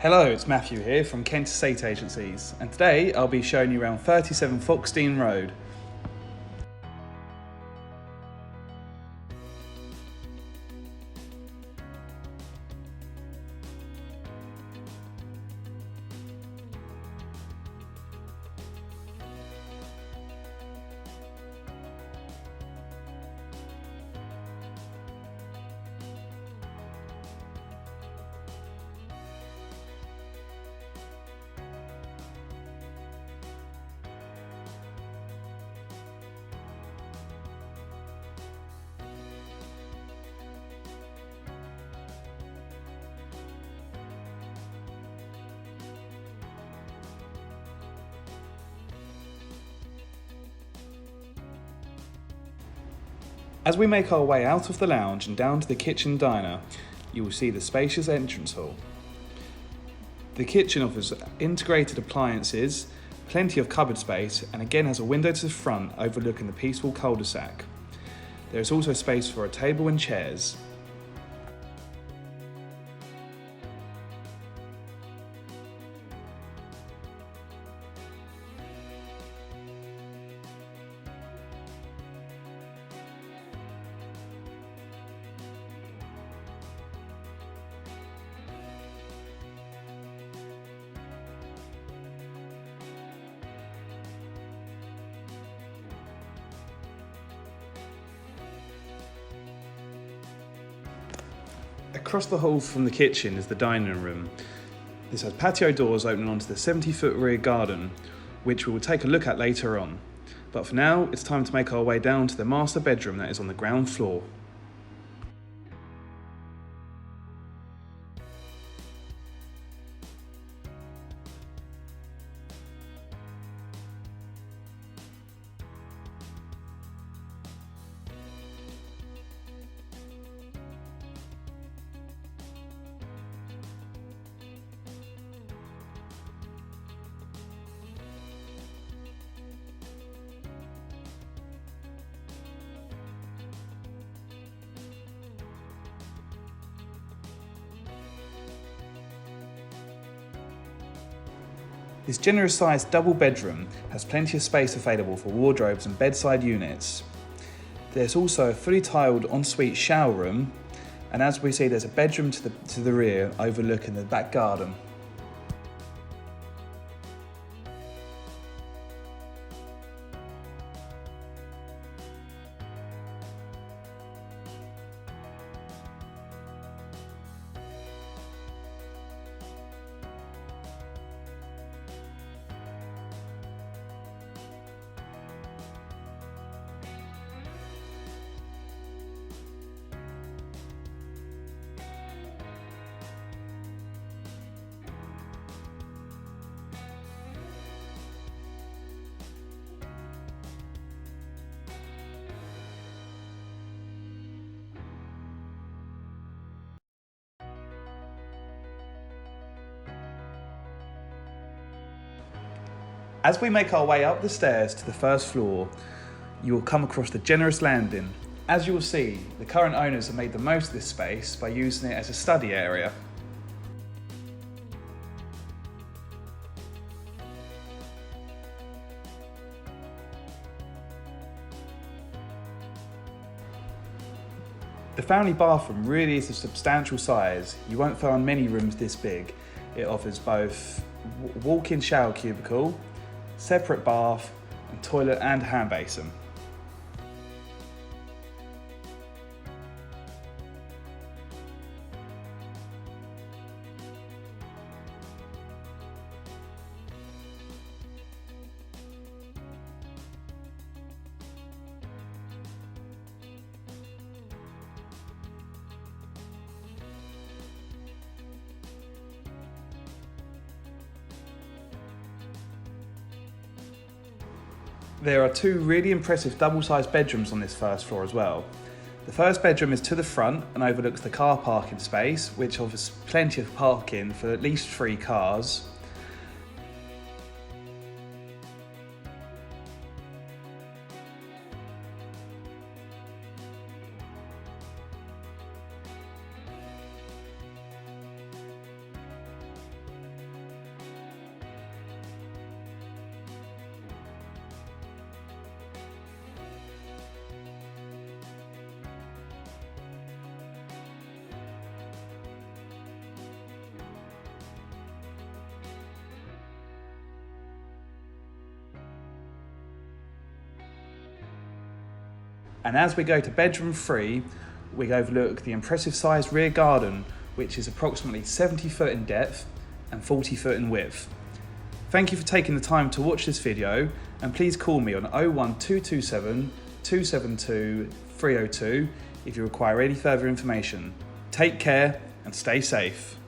Hello, it's Matthew here from Kent Estate Agencies, and today I'll be showing you around 37 Foxdean Road. As we make our way out of the lounge and down to the kitchen diner, you will see the spacious entrance hall. The kitchen offers integrated appliances, plenty of cupboard space, and again has a window to the front overlooking the peaceful cul-de-sac. There is also space for a table and chairs. Across the hall from the kitchen is the dining room. This has patio doors opening onto the 70-foot rear garden, which we will take a look at later on. But for now, it's time to make our way down to the master bedroom that is on the ground floor. This generous sized double bedroom has plenty of space available for wardrobes and bedside units. There's also a fully tiled ensuite shower room, and as we see there's a bedroom to the rear overlooking the back garden. As we make our way up the stairs to the first floor, you will come across the generous landing. As you will see, the current owners have made the most of this space by using it as a study area. The family bathroom really is a substantial size. You won't find many rooms this big. It offers both walk-in shower cubicle, separate bath, and toilet and hand basin. There are two really impressive double-sized bedrooms on this first floor as well. The first bedroom is to the front and overlooks the car parking space, which offers plenty of parking for at least 3 cars. And as we go to bedroom 3, we overlook the impressive sized rear garden, which is approximately 70 foot in depth and 40 foot in width. Thank you for taking the time to watch this video, and please call me on 01227 272 302 if you require any further information. Take care and stay safe.